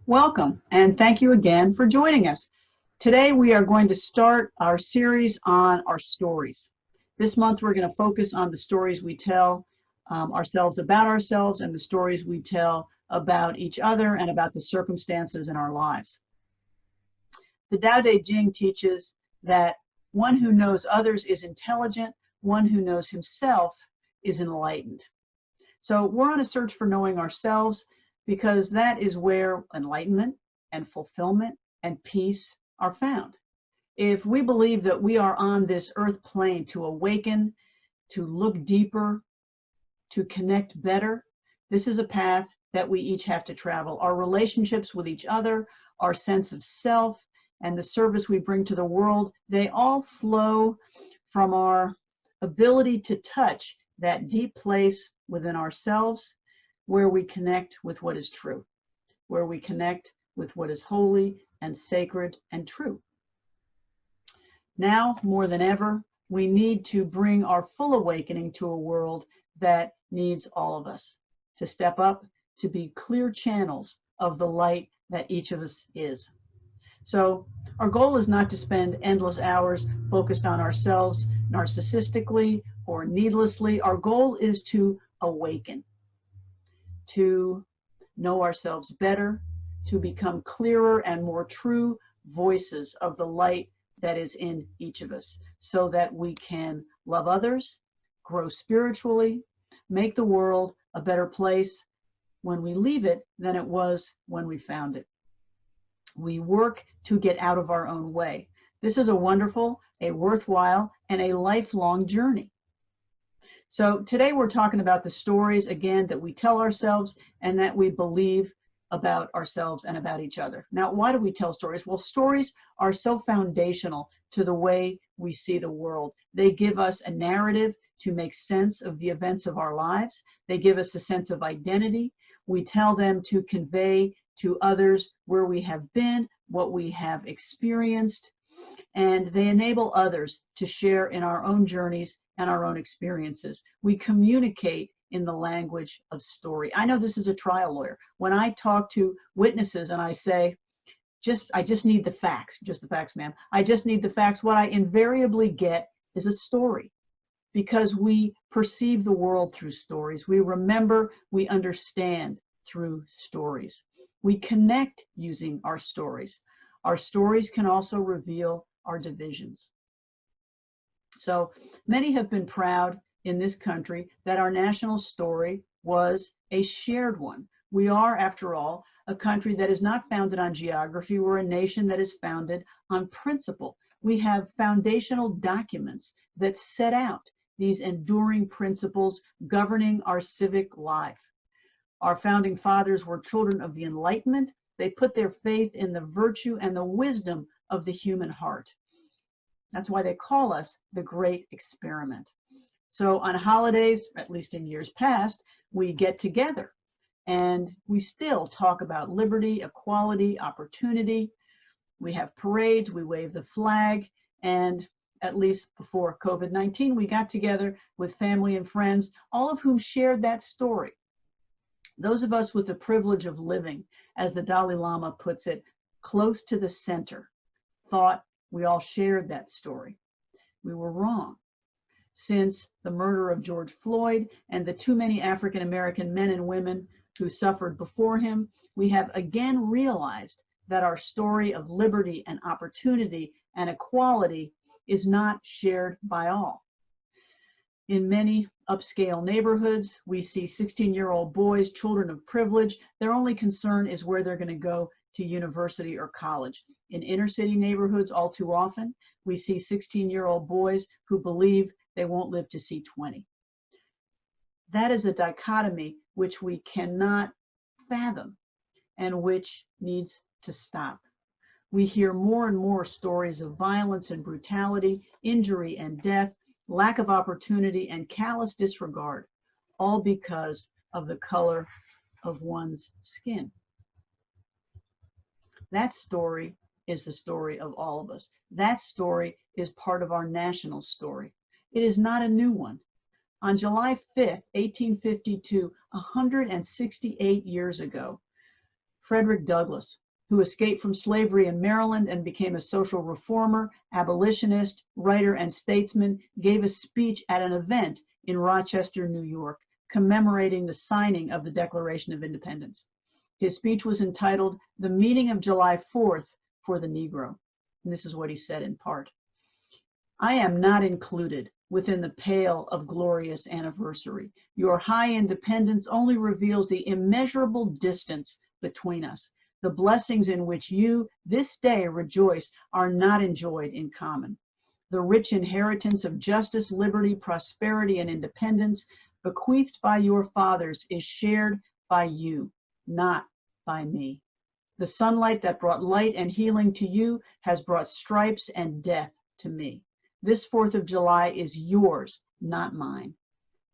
Welcome, and thank you again for joining us. Today we are going to start our series on our stories. This month we're going to focus on the stories we tell ourselves about ourselves and the stories we tell about each other and about the circumstances in our lives. The Dao De Jing teaches that one who knows others is intelligent, one who knows himself is enlightened. So we're on a search for knowing ourselves, because that is where enlightenment and fulfillment and peace are found. If we believe that we are on this earth plane to awaken, to look deeper, to connect better, this is a path that we each have to travel. Our relationships with each other, our sense of self, and the service we bring to the world, they all flow from our ability to touch that deep place within ourselves where we connect with what is true, where we connect with what is holy and sacred and true. Now, more than ever, we need to bring our full awakening to a world that needs all of us to step up, to be clear channels of the light that each of us is. So our goal is not to spend endless hours focused on ourselves narcissistically or needlessly. Our goal is to awaken, to know ourselves better, to become clearer and more true voices of the light that is in each of us, so that we can love others, grow spiritually, make the world a better place when we leave it than it was when we found it. We work to get out of our own way. This is a wonderful, a worthwhile, and a lifelong journey. So today we're talking about the stories, again, that we tell ourselves and that we believe about ourselves and about each other. Now, why do we tell stories? Well, stories are so foundational to the way we see the world. They give us a narrative to make sense of the events of our lives. They give us a sense of identity. We tell them to convey to others where we have been, what we have experienced, and they enable others to share in our own journeys and our own experiences. We communicate in the language of story. I know this is a trial lawyer. When I talk to witnesses and I say, I just need the facts, just the facts, ma'am. I just need the facts. What I invariably get is a story, because we perceive the world through stories. We remember, we understand through stories. We connect using our stories. Our stories can also reveal our divisions. So many have been proud in this country that our national story was a shared one. We are, after all, a country that is not founded on geography. We're a nation that is founded on principle. We have foundational documents that set out these enduring principles governing our civic life. Our founding fathers were children of the Enlightenment. They put their faith in the virtue and the wisdom of the human heart. That's why they call us the Great Experiment. So on holidays, at least in years past, we get together and we still talk about liberty, equality, opportunity. We have parades, we wave the flag, and at least before COVID-19, we got together with family and friends, all of whom shared that story. Those of us with the privilege of living, as the Dalai Lama puts it, close to the center, thought we all shared that story. We were wrong. Since the murder of George Floyd and the too many African American men and women who suffered before him, we have again realized that our story of liberty and opportunity and equality is not shared by all. In many upscale neighborhoods, we see 16-year-old boys, children of privilege. Their only concern is where they're going to go to university or college. In inner city neighborhoods, all too often, we see 16-year-old boys who believe they won't live to see 20. That is a dichotomy which we cannot fathom and which needs to stop. We hear more and more stories of violence and brutality, injury and death, lack of opportunity and callous disregard, all because of the color of one's skin. That story is the story of all of us. That story is part of our national story. It is not a new one. On July 5th, 1852, 168 years ago, Frederick Douglass, who escaped from slavery in Maryland and became a social reformer, abolitionist, writer, and statesman, gave a speech at an event in Rochester, New York, commemorating the signing of the Declaration of Independence. His speech was entitled, "The Meaning of July 4th for the Negro." And this is what he said in part. "I am not included within the pale of glorious anniversary. Your high independence only reveals the immeasurable distance between us. The blessings in which you this day rejoice are not enjoyed in common. The rich inheritance of justice, liberty, prosperity, and independence bequeathed by your fathers is shared by you, not by me. The sunlight that brought light and healing to you has brought stripes and death to me. This 4th of July is yours, not mine.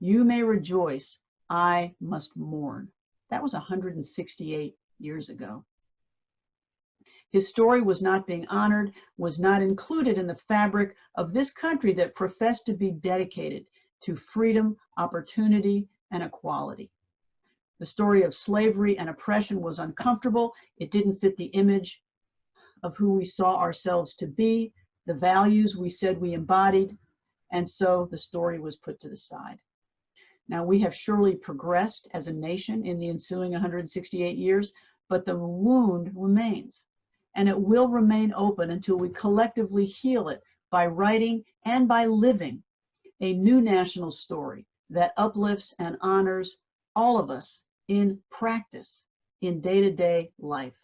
You may rejoice, I must mourn." That was 168 years ago. His story was not being honored, was not included in the fabric of this country that professed to be dedicated to freedom, opportunity, and equality. The story of slavery and oppression was uncomfortable. It didn't fit the image of who we saw ourselves to be, the values we said we embodied, and so the story was put to the side. Now, we have surely progressed as a nation in the ensuing 168 years, but the wound remains, and it will remain open until we collectively heal it by writing and by living a new national story that uplifts and honors all of us in practice, in day-to-day life.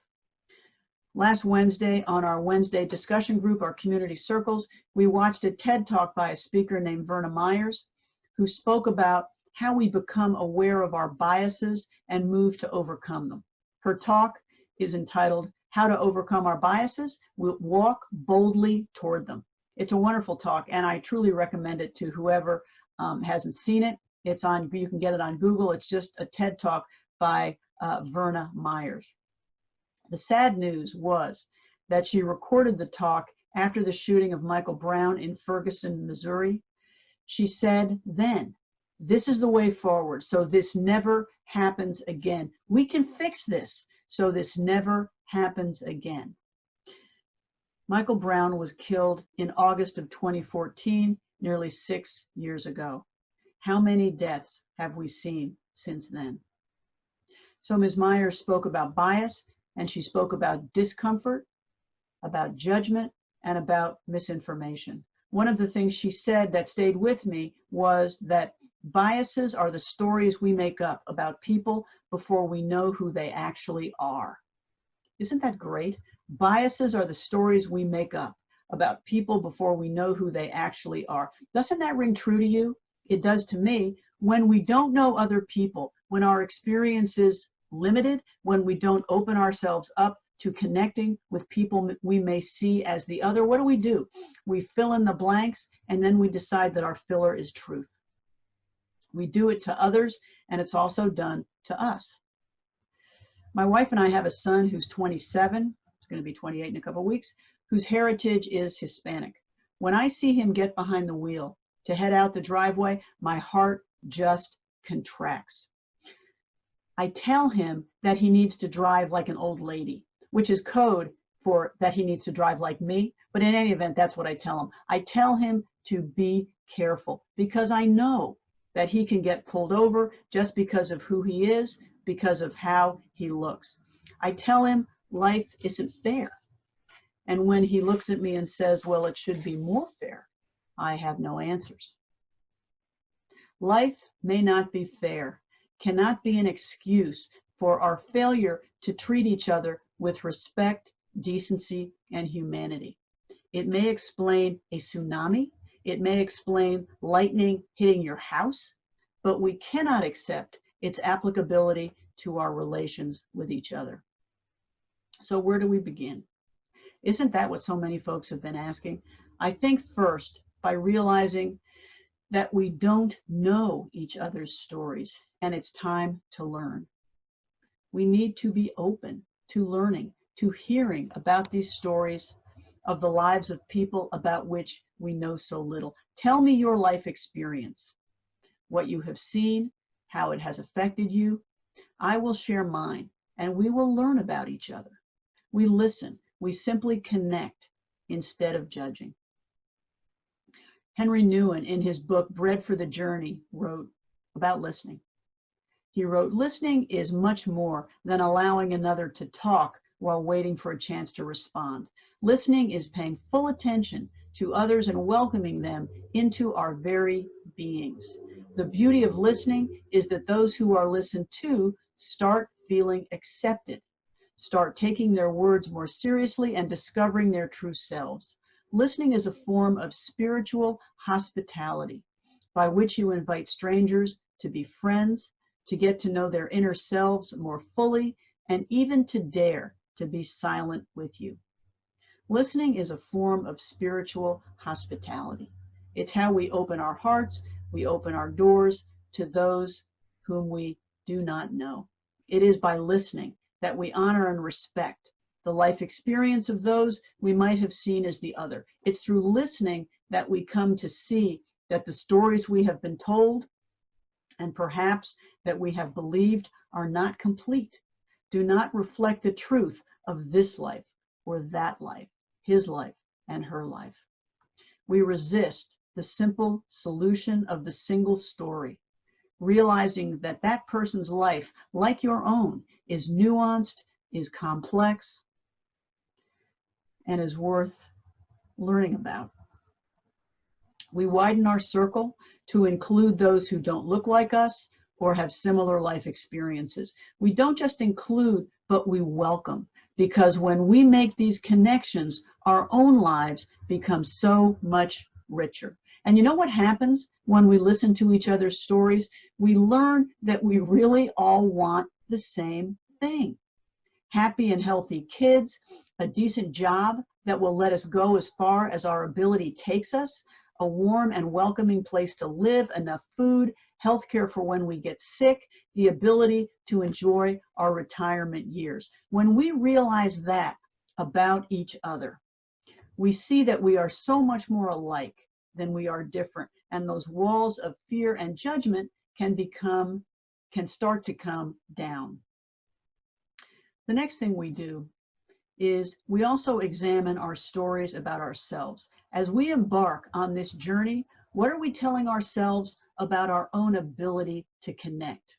Last Wednesday, on our Wednesday discussion group, our community circles, we watched a TED Talk by a speaker named Verna Myers, who spoke about how we become aware of our biases and move to overcome them. Her talk is entitled, "How to Overcome Our Biases, Walk Boldly Toward Them." It's a wonderful talk, and I truly recommend it to whoever hasn't seen it. It's on, you can get it on Google. It's just a TED Talk by Verna Myers. The sad news was that she recorded the talk after the shooting of Michael Brown in Ferguson, Missouri. She said then, "This is the way forward, so this never happens again. We can fix this, so this never happens again." Michael Brown was killed in August of 2014, nearly 6 years ago. How many deaths have we seen since then? So Ms. Myers spoke about bias, and she spoke about discomfort, about judgment, and about misinformation. One of the things she said that stayed with me was that biases are the stories we make up about people before we know who they actually are. Isn't that great? Biases are the stories we make up about people before we know who they actually are. Doesn't that ring true to you? It does to me. When we don't know other people, when our experience is limited, when we don't open ourselves up to connecting with people we may see as the other, what do? We fill in the blanks, and then we decide that our filler is truth. We do it to others, and it's also done to us. My wife and I have a son who's 27, he's going to be 28 in a couple of weeks, whose heritage is Hispanic. When I see him get behind the wheel to head out the driveway, my heart just contracts. I tell him that he needs to drive like an old lady, which is code for that he needs to drive like me. But in any event, that's what I tell him. I tell him to be careful because I know that he can get pulled over just because of who he is, because of how he looks. I tell him life isn't fair. And when he looks at me and says, well, it should be more fair, I have no answers. Life may not be fair, cannot be an excuse for our failure to treat each other with respect, decency, and humanity. It may explain a tsunami. It may explain lightning hitting your house, but we cannot accept its applicability to our relations with each other. So where do we begin? Isn't that what so many folks have been asking? I think first by realizing that we don't know each other's stories, and it's time to learn. We need to be open to learning, to hearing about these stories of the lives of people about which we know so little. Tell me your life experience, what you have seen, how it has affected you. I will share mine, and we will learn about each other. We listen. We simply connect instead of judging. Henry Nouwen, in his book, Bread for the Journey, wrote about listening. He wrote, listening is much more than allowing another to talk while waiting for a chance to respond. Listening is paying full attention to others and welcoming them into our very beings. The beauty of listening is that those who are listened to start feeling accepted, start taking their words more seriously and discovering their true selves. Listening is a form of spiritual hospitality by which you invite strangers to be friends, to get to know their inner selves more fully, and even to dare to be silent with you. Listening is a form of spiritual hospitality. It's how we open our hearts, we open our doors to those whom we do not know. It is by listening that we honor and respect the life experience of those we might have seen as the other. It's through listening that we come to see that the stories we have been told and perhaps that we have believed are not complete, do not reflect the truth of this life or that life, his life and her life. We resist the simple solution of the single story, realizing that that person's life, like your own, is nuanced, is complex, and is worth learning about. We widen our circle to include those who don't look like us or have similar life experiences. We don't just include, but we welcome, because when we make these connections, our own lives become so much richer. And you know what happens when we listen to each other's stories? We learn that we really all want the same thing. Happy and healthy kids, a decent job that will let us go as far as our ability takes us, a warm and welcoming place to live, enough food, health care for when we get sick, the ability to enjoy our retirement years. When we realize that about each other, we see that we are so much more alike than we are different, and those walls of fear and judgment can start to come down. The next thing we do is we also examine our stories about ourselves. As we embark on this journey, what are we telling ourselves about our own ability to connect,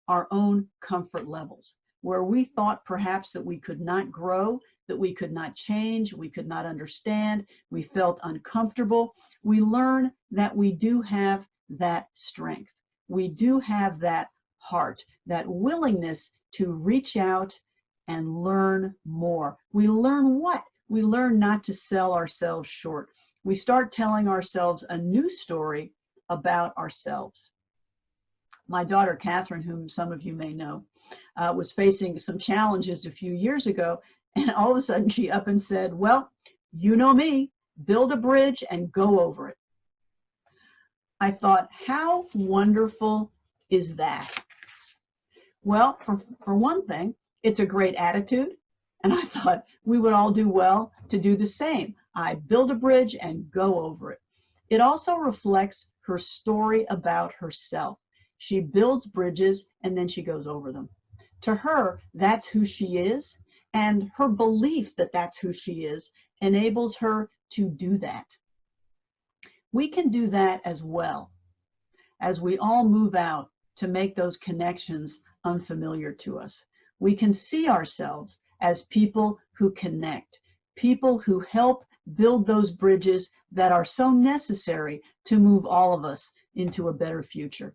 our own comfort levels, where we thought perhaps that we could not grow, that we could not change, we could not understand, we felt uncomfortable. We learn that we do have that strength. We do have that heart, that willingness to reach out and learn more. We learn what? We learn not to sell ourselves short. We start telling ourselves a new story about ourselves. My daughter, Catherine, whom some of you may know, was facing some challenges a few years ago, and all of a sudden she up and said, well, you know me, build a bridge and go over it. I thought, how wonderful is that? Well, for one thing, it's a great attitude, and I thought we would all do well to do the same. I build a bridge and go over it. It also reflects her story about herself. She builds bridges and then she goes over them. To her, that's who she is, and her belief that that's who she is enables her to do that. We can do that as well as we all move out to make those connections unfamiliar to us. We can see ourselves as people who connect, people who help build those bridges that are so necessary to move all of us into a better future.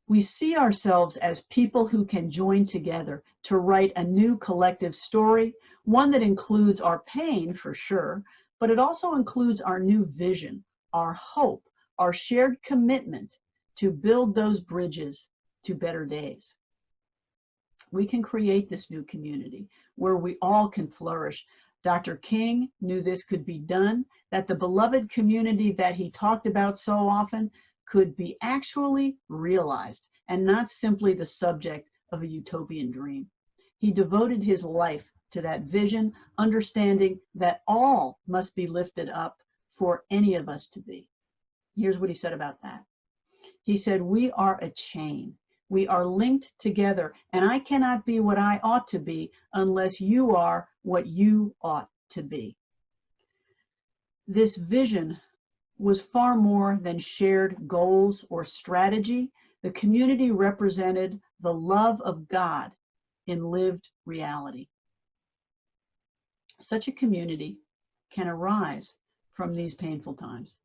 We see ourselves as people who can join together to write a new collective story, one that includes our pain for sure, but it also includes our new vision, our hope, our shared commitment to build those bridges to better days. We can create this new community where we all can flourish. Dr. King knew this could be done, that the beloved community that he talked about so often could be actually realized and not simply the subject of a utopian dream. He devoted his life to that vision, understanding that all must be lifted up for any of us to be. Here's what he said about that. He said, we are a chain We are linked together, and I cannot be what I ought to be unless you are what you ought to be. This vision was far more than shared goals or strategy. The community represented the love of God in lived reality. Such a community can arise from these painful times.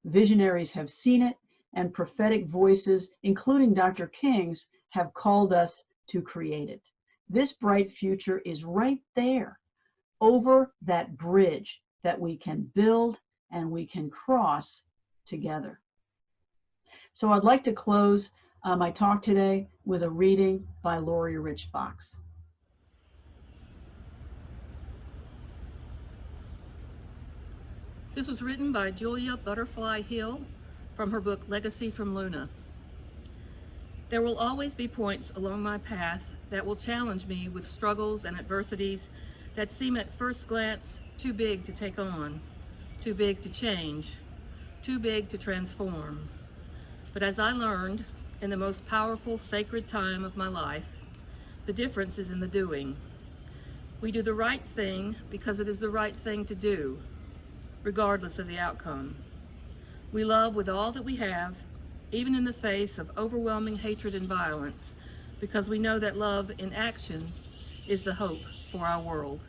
Visionaries have seen it, and prophetic voices, including Dr. King's, have called us to create it. This bright future is right there, over that bridge that we can build and we can cross together. So I'd like to close my talk today with a reading by Laurie Rich Fox. This was written by Julia Butterfly Hill from her book Legacy from Luna. There will always be points along my path that will challenge me with struggles and adversities that seem at first glance too big to take on, too big to change, too big to transform. But as I learned in the most powerful sacred time of my life, the difference is in the doing. We do the right thing because it is the right thing to do, regardless of the outcome. We love with all that we have, even in the face of overwhelming hatred and violence, because we know that love in action is the hope for our world.